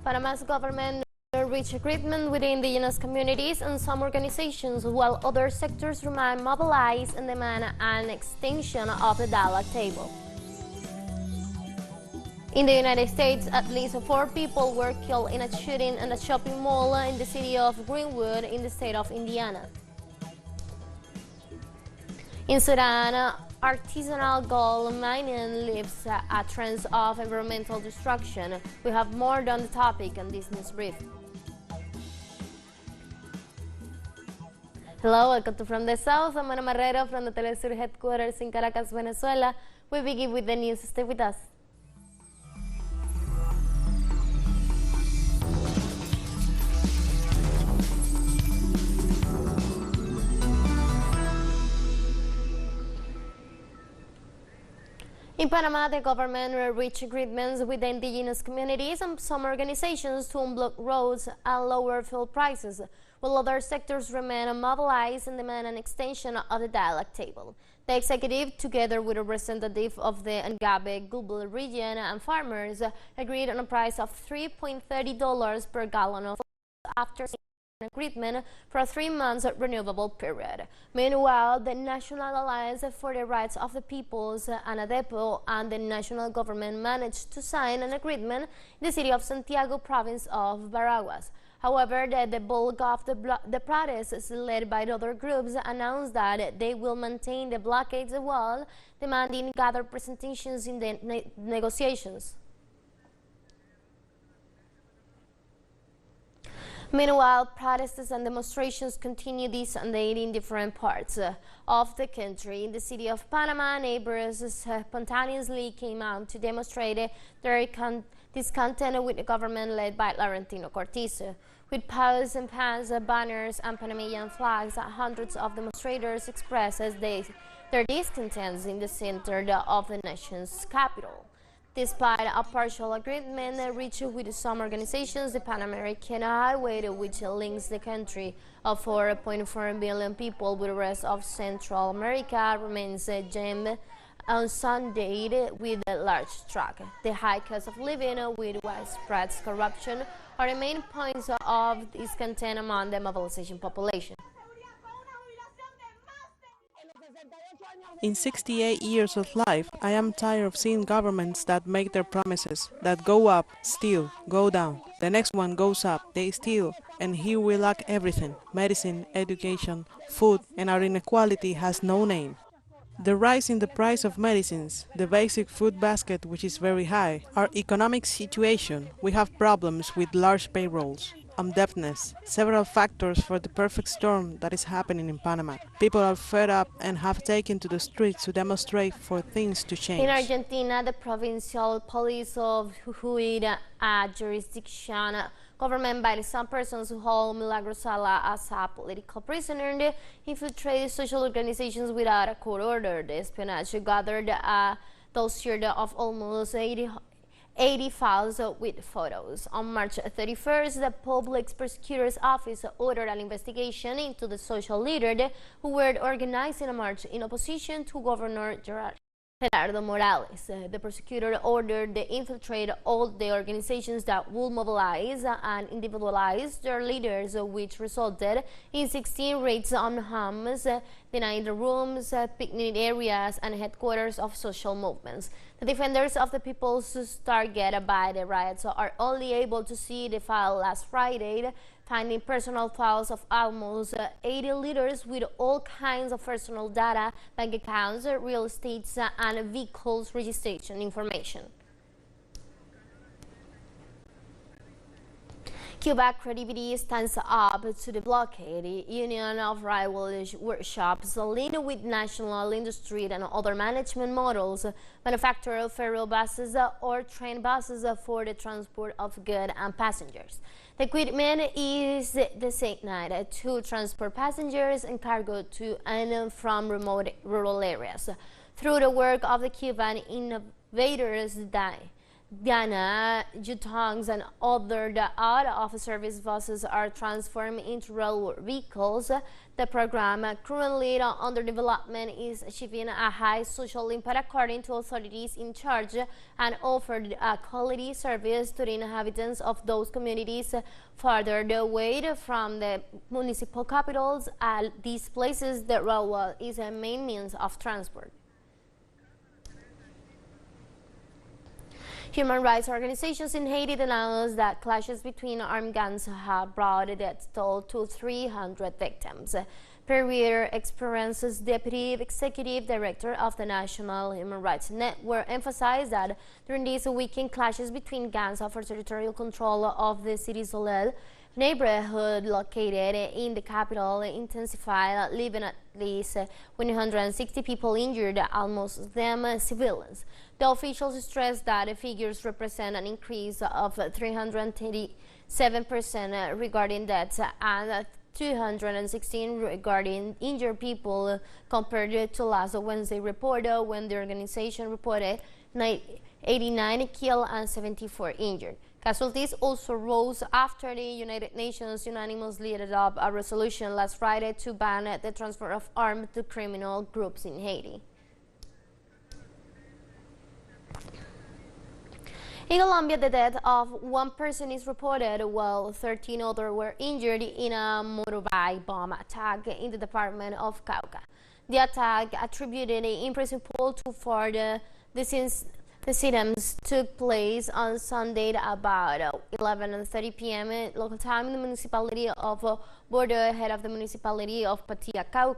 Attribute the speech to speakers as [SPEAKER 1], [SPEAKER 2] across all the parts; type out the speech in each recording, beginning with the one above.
[SPEAKER 1] Panama's government reached agreement with the indigenous communities and some organizations, while other sectors remain mobilized and demand an extension of the dialogue table. In the United States, at least 4 people were killed in a shooting at a shopping mall in the city of Greenwood in the state of Indiana. In Sudan, artisanal gold mining leaves a trend of environmental destruction. We have more on the topic in this news brief. Hello, welcome to From the South. I'm Ana Marrero from the teleSUR headquarters in Caracas, Venezuela. We begin with the news. Stay with us. In Panama, the government reached agreements with the indigenous communities and some organizations to unblock roads and lower fuel prices, while other sectors remain mobilized and demand an extension of the dialogue table. The executive, together with a representative of the Govt region and farmers, agreed on a price of $3.30 per gallon of oil after an agreement for a 3-month renewable period. Meanwhile, the National Alliance for the Rights of the Peoples, ANADEPO, and the national government managed to sign an agreement in the city of Santiago, province of Baraguas. However, the bulk of the protests, led by other groups, announced that they will maintain the blockades while demanding gather presentations in the negotiations. Meanwhile, protests and demonstrations continue this Sunday in different parts of the country. In the city of Panama, neighbors spontaneously came out to demonstrate their discontent with the government led by Laurentino Cortiz. With pots and pans, banners, and Panamanian flags, hundreds of demonstrators expressed their discontent in the center of the nation's capital. Despite a partial agreement reached with some organizations, the Pan American Highway, which links the country of 4.4 million people with the rest of Central America, remains jammed on Sunday with a large truck. The high cost of living with widespread corruption are the main points of discontent among the mobilization population.
[SPEAKER 2] In 68 years of life, I am tired of seeing governments that make their promises, that go up, steal, go down. The next one goes up, they steal, and here we lack everything: medicine, education, food, and our inequality has no name. The rise in the price of medicines, the basic food basket, which is very high, our economic situation, we have problems with large payrolls, indebtedness, several factors for the perfect storm that is happening in Panama. People are fed up and have taken to the streets to demonstrate for things to change.
[SPEAKER 1] In Argentina, the provincial police of Jujuy, a jurisdiction government by some persons who hold Milagros Sala as a political prisoner, infiltrated social organizations without a court order. The espionage gathered a dossier of almost 80 files with photos. On March 31st, the Public Prosecutor's Office ordered an investigation into the social leaders who were organizing a march in opposition to Governor Gerardo Morales. The prosecutor ordered to infiltrate all the organizations that would mobilize and individualize their leaders, which resulted in 16 raids on homes, denying rooms, picnic areas, and headquarters of social movements. The defenders of the people's targeted by the riots are only able to see the file last Friday, finding personal files of almost 80 leaders with all kinds of personal data, bank accounts, real estate, and vehicles registration information. Cuba's credibility stands up to the blockade. Union of Railway Workshops, linked with national industry and other management models, manufacture ferry buses or train buses for the transport of goods and passengers. The equipment is designated to transport passengers and cargo to and from remote rural areas. Through the work of the Cuban innovators, Ghana, Jutongs, and other out-of-service buses are transformed into railway vehicles. The program, currently under development, is achieving a high social impact according to authorities in charge and offered a quality service to the inhabitants of those communities farther away from the municipal capitals. At these places, the railway is a main means of transport. Human rights organizations in Haiti announced that clashes between armed gangs have brought a death toll to 300 victims. Pierre Experience's Deputy Executive Director of the National Human Rights Network emphasized that during these weekend clashes between gangs for territorial control of the city Solel neighborhood located in the capital intensified, leaving at least 160 people injured, almost of them civilians. The officials stressed that the figures represent an increase of 337% regarding deaths and 216 regarding injured people compared to last Wednesday report, when the organization reported 89 killed and 74 injured. Casualties also rose after the United Nations unanimously adopted a resolution last Friday to ban the transfer of arms to criminal groups in Haiti. In Colombia, the death of one person is reported, while 13 others were injured in a motorbike bomb attack in the department of Cauca. The attack, attributed in principle to Ford, the incidents took place on Sunday about 11:30 p.m. local time in the municipality of Bordeaux, head of the municipality of Patia, Cauca.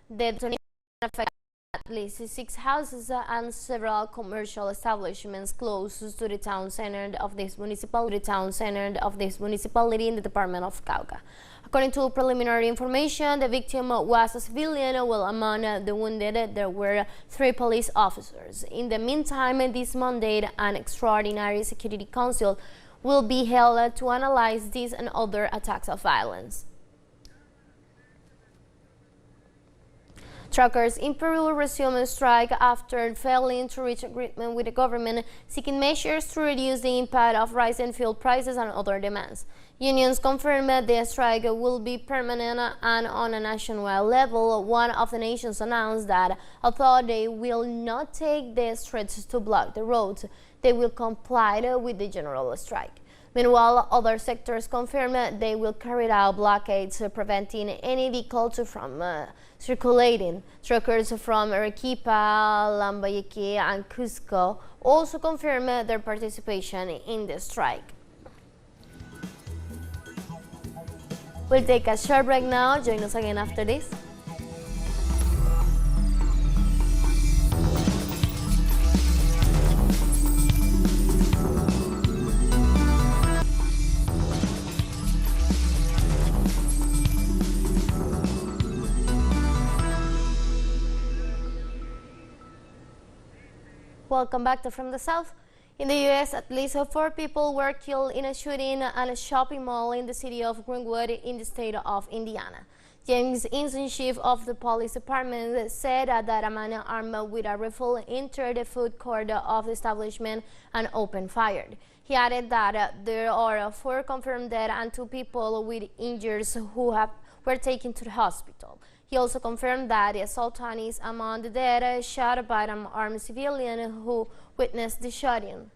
[SPEAKER 1] The detonation affected at least 6 houses and several commercial establishments close to the town center of this municipality in the department of Cauca. According to preliminary information, the victim was a civilian, while among the wounded there were 3 police officers. In the meantime, this Monday, an extraordinary security council will be held to analyze these and other attacks of violence. Truckers in Peru resumed a strike after failing to reach agreement with the government, seeking measures to reduce the impact of rising fuel prices and other demands. Unions confirmed that the strike will be permanent and on a nationwide level. One of the nations announced that although they will not take the streets to block the roads, they will comply with the general strike. Meanwhile, other sectors confirmed that they will carry out blockades preventing any vehicles from circulating. Truckers from Arequipa, Lambayeque, and Cusco also confirmed their participation in the strike. We'll take a short break now. Join us again after this. Welcome back to From the South. In the U.S., at least 4 people were killed in a shooting at a shopping mall in the city of Greenwood in the state of Indiana. James Inson, chief of the police department, said that a man armed with a rifle entered the food court of the establishment and opened fire. He added that there are 4 confirmed dead and 2 people with injuries who were taken to the hospital. He also confirmed that the assaultant is among the dead, shot by an armed civilian who witnessed the shooting.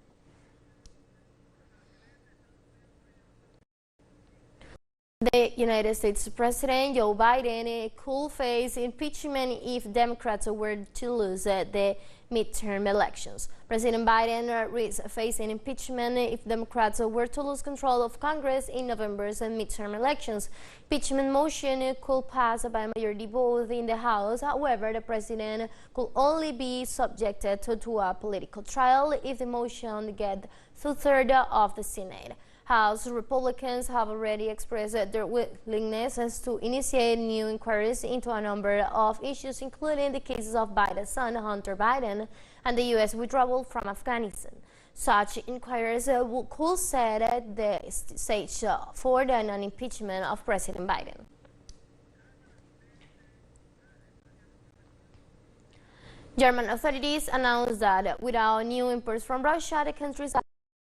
[SPEAKER 1] The United States President Joe Biden could face impeachment if Democrats were to lose the midterm elections. President Biden risks facing impeachment if Democrats were to lose control of Congress in November's midterm elections. Impeachment motion could pass by a majority vote in the House. However, the president could only be subjected to a political trial if the motion gets 2/3 of the Senate. House Republicans have already expressed their willingness to initiate new inquiries into a number of issues, including the cases of Biden's son, Hunter Biden, and the U.S. withdrawal from Afghanistan. Such inquiries could set the stage for the non-impeachment of President Biden. German authorities announced that without new imports from Russia, the country's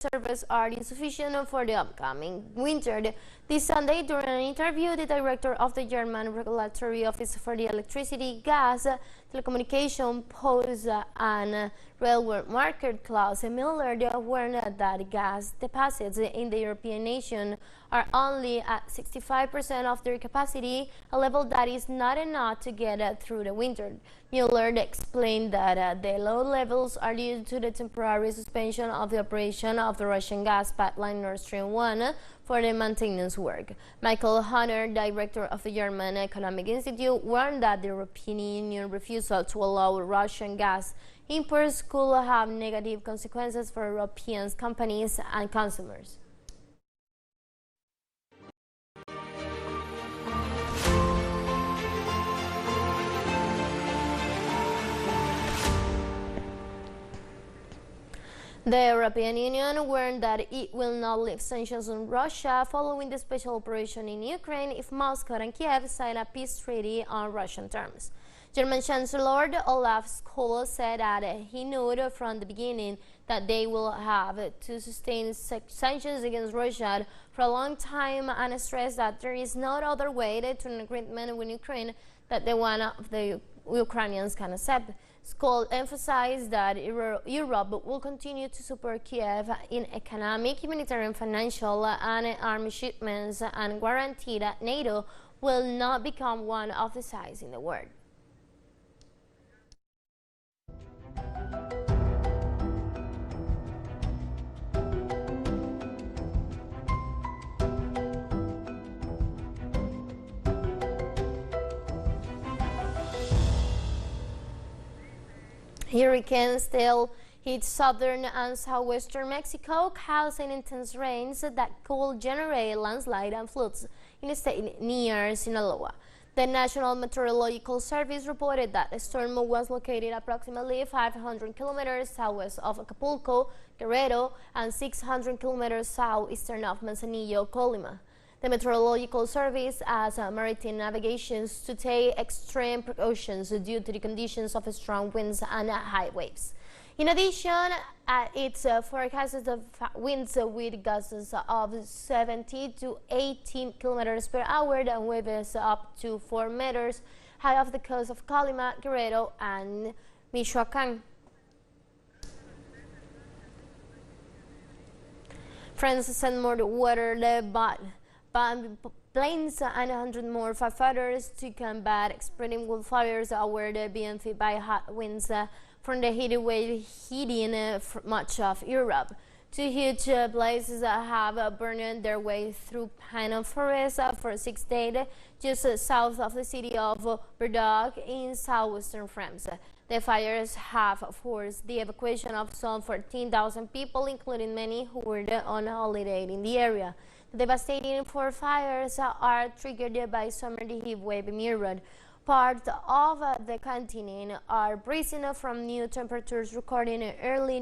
[SPEAKER 1] reserves are insufficient for the upcoming winter. This Sunday, during an interview, the director of the German Regulatory Office for the Electricity, Gas, Telecommunication, Post and Railway Market, Klaus Müller, warned that gas deposits in the European nation are only at 65% of their capacity, a level that is not enough to get through the winter. Müller explained that the low levels are due to the temporary suspension of the operation of the Russian gas pipeline Nord Stream 1 for the maintenance work. Michael Hunter, director of the German Economic Institute, warned that the European Union refusal to allow Russian gas imports could have negative consequences for European companies and consumers. The European Union warned that it will not lift sanctions on Russia following the special operation in Ukraine if Moscow and Kiev sign a peace treaty on Russian terms. German Chancellor Olaf Scholz said that he knew from the beginning that they will have to sustain sanctions against Russia for a long time, and stressed that there is no other way to an agreement with Ukraine that the one of the Ukrainians can accept. Scholz emphasized that Europe will continue to support Kiev in economic, humanitarian, financial, and arms shipments, and guarantee that NATO will not become one of the sides in the world. Hurricanes still hit southern and southwestern Mexico, causing intense rains that could generate landslide and floods in the state near Sinaloa. The National Meteorological Service reported that the storm was located approximately 500 kilometers southwest of Acapulco, Guerrero, and 600 kilometers southeastern of Manzanillo, Colima. The Meteorological Service asks maritime navigations to take extreme precautions due to the conditions of strong winds and high waves. In addition, it forecasts the winds with gusts of 70 to 18 kilometers per hour and waves up to 4 meters high off the coast of Colima, Guerrero, and Michoacán. France sent more water planes and 100 more firefighters to combat spreading wildfires awarded being fed by hot winds from the heat wave hitting much of Europe. Two huge blazes have burned their way through pine forests for 6 days just south of the city of Bordeaux in southwestern France. The fires have forced the evacuation of some 14,000 people, including many who were on holiday in the area. The devastating forest fires are triggered by summer heat wave mirrored. Parts of the continent are bracing from new temperatures recorded early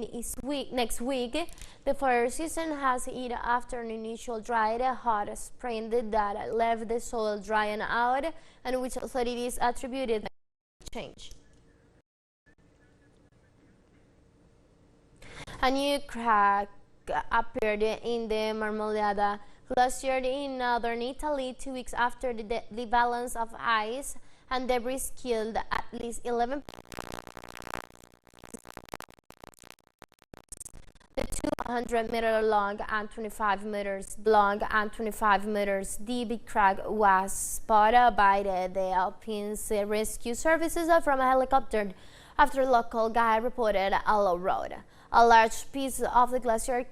[SPEAKER 1] next week. The fire season has hit after an initial dry, hot spring that left the soil drying out, and which authorities attributed to change. A new crack appeared in the Marmolada Glacier in northern Italy 2 weeks after the balance of ice and debris killed at least 11 people. The 200-meter long and 25 meters deep crack was spotted by the Alpine Rescue Services from a helicopter after a local guide reported a low road. A large piece of the glacier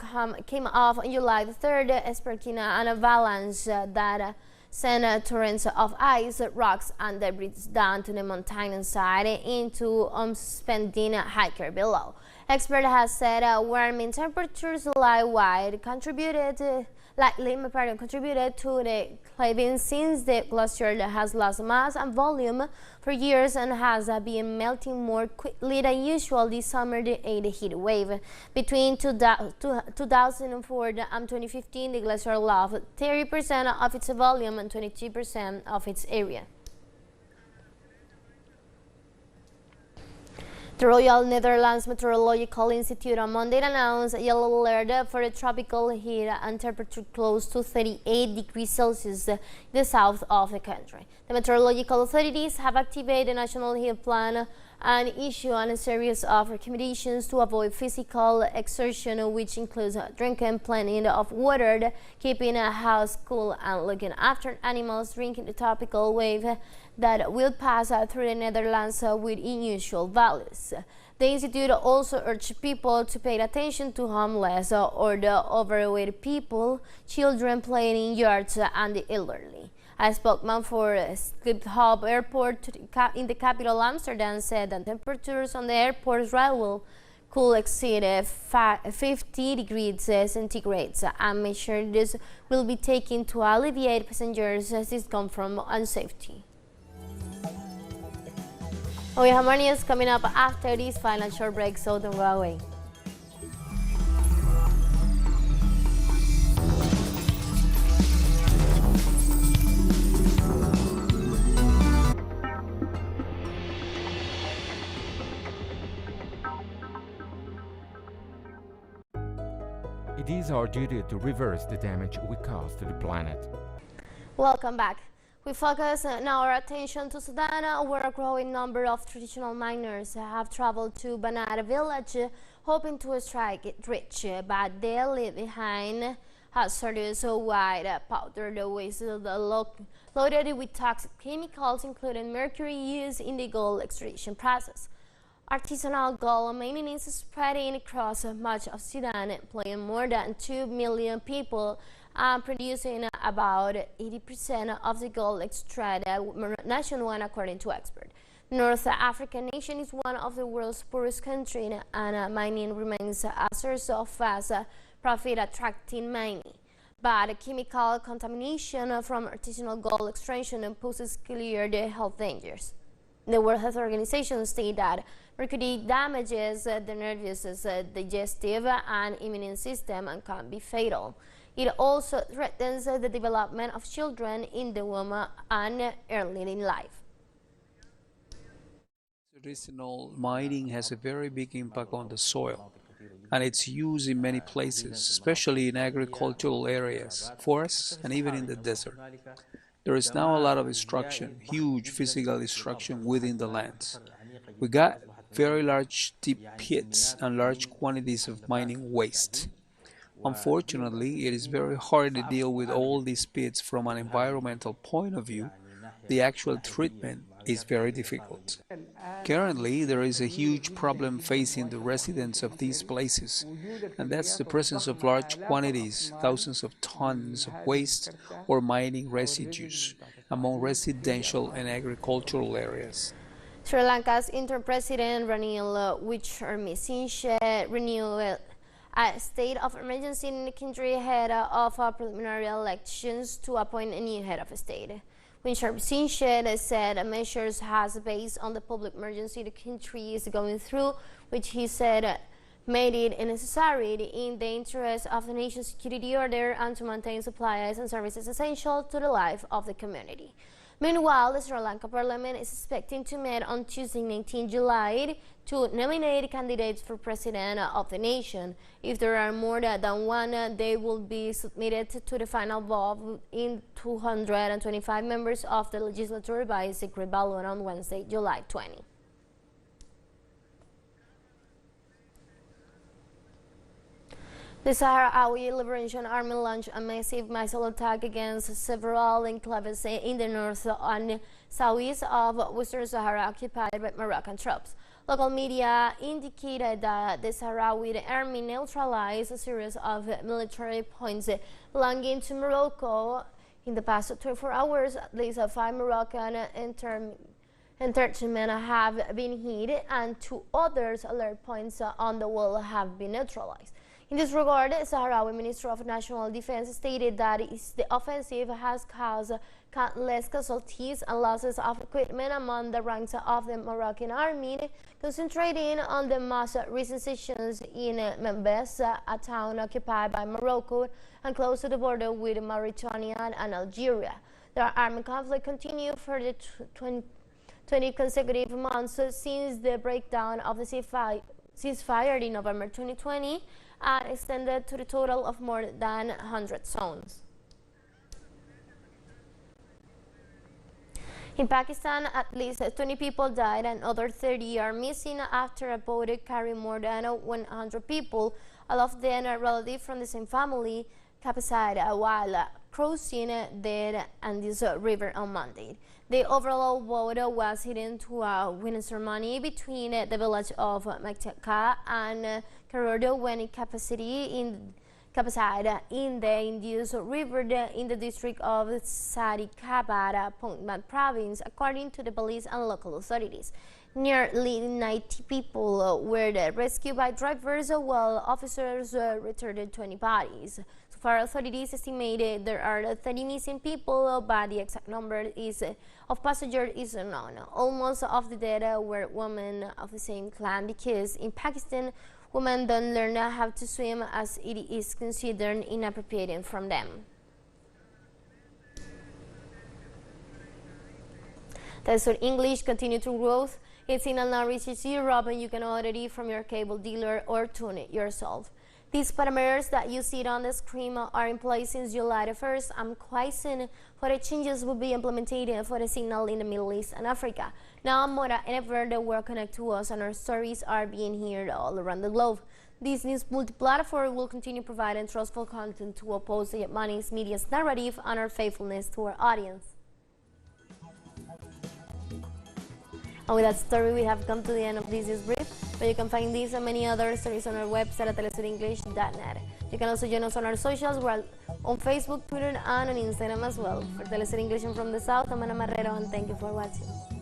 [SPEAKER 1] came off on July 3rd, sparking an avalanche that sent torrents of ice, rocks, and debris down to the mountainside into unsuspecting hiker below. Experts have said warming temperatures contributed to the cleaving since the glacier has lost mass and volume for years and has been melting more quickly than usual this summer due to the heat wave. Between 2004 and 2015, the glacier lost 30% of its volume and 22% of its area. The Royal Netherlands Meteorological Institute on Monday announced a yellow alert for a tropical heat and temperature close to 38 degrees Celsius in the south of the country. The meteorological authorities have activated the National Heat Plan and issued a series of recommendations to avoid physical exertion, which includes drinking plenty of water, keeping a house cool, and looking after animals drinking the tropical wave that will pass through the Netherlands with unusual values. The institute also urged people to pay attention to homeless or the overweight people, children playing in yards, and the elderly. A spokesman for Govt Airport in the capital Amsterdam said that temperatures on the airport's runway could exceed 50 degrees centigrade, and measures will be taken to alleviate passengers' discomfort and safety. We have more news coming up after this final short break, so don't go away.
[SPEAKER 3] It is our duty to reverse the damage we cause to the planet.
[SPEAKER 1] Welcome back. We focus now our attention to Sudan, where a growing number of traditional miners have traveled to Banana village hoping to strike it rich, but they leave behind hazardous white powder waste loaded with toxic chemicals, including mercury, used in the gold extraction process. Artisanal gold mining is spreading across much of Sudan, employing more than 2 million people and producing about 80% of the gold extracted nationwide, according to experts. North African nation is one of the world's poorest countries, and mining remains a source of fast profit-attracting mining. But chemical contamination from artisanal gold extraction poses clear health dangers. The World Health Organization states that mercury damages the nervous, digestive, and immune system and can be fatal. It also threatens the development of children in the womb and early in life.
[SPEAKER 4] Artisanal mining has a very big impact on the soil, and it's used in many places, especially in agricultural areas, forests, and even in the desert. There is now a lot of destruction, huge physical destruction within the lands. We got very large deep pits and large quantities of mining waste. Unfortunately, it is very hard to deal with all these pits from an environmental point of view. The actual treatment is very difficult. Currently, there is a huge problem facing the residents of these places, and that's the presence of large quantities, thousands of tons of waste or mining residues among residential and agricultural areas.
[SPEAKER 1] Sri Lanka's interim president Ranil Wickremesinghe renewed a state of emergency in the country ahead of preliminary elections to appoint a new head of state. Wickremesinghe said measures has based on the public emergency the country is going through, which he said made it necessary in the interest of the nation's security order and to maintain supplies and services essential to the life of the community. Meanwhile, the Sri Lanka Parliament is expecting to meet on Tuesday, 19 July, to nominate candidates for president of the nation. If there are more than one, they will be submitted to the final vote in 225 members of the legislature by a secret ballot on Wednesday, July 20. The Sahrawi Liberation Army launched a massive missile attack against several enclaves in the north and southeast of Western Sahara occupied by Moroccan troops. Local media indicated that the Sahrawi army neutralized a series of military points belonging to Morocco. In the past 24 hours, at least 5 Moroccan internment have been hit, and 2 others alert points on the wall have been neutralized. In this regard, the Sahrawi Minister of National Defense stated that the offensive has caused countless casualties and losses of equipment among the ranks of the Moroccan army, concentrating on the most recent sessions in Membes, a town occupied by Morocco and close to the border with Mauritania and Algeria. The armed conflict continued for the 20 consecutive months since the breakdown of the ceasefire in November 2020 and extended to the total of more than 100 zones. In Pakistan, at least 20 people died and other 30 are missing after a boat carrying more than 100 people, all of them a relative from the same family, capsized while crossing the Andes River on Monday. The overall boat was heading to a wedding ceremony between the village of Mektaka and Karodo when it capsized in the Indus River in the district of Sarikabad, Puntland province, according to the police and local authorities. Nearly 90 people were rescued by drivers while officers returned 20 bodies. So far, authorities estimated there are 30 missing people, but the exact number of passengers is unknown. Almost of the dead were women of the same clan because in Pakistan, women don't learn how to swim as it is considered inappropriate from them. teleSUR English continued to grow. Its signal now reaches Europe, and you can order it from your cable dealer or tune it yourself. These parameters that you see on the screen are in place since July the 1st. I'm quite soon for the changes will be implemented for the signal in the Middle East and Africa. Now more than ever, the world connect to us and our stories are being heard all around the globe. This news multi-platform will continue providing trustful content to oppose the Yemeni's media's narrative and our faithfulness to our audience. And with that story, we have come to the end of this brief, but you can find these and many other stories on our website at telesurenglish.net. You can also join us on our socials. We're on Facebook, Twitter, and on Instagram as well. For teleSUR English and from the South, I'm Ana Marrero, and thank you for watching.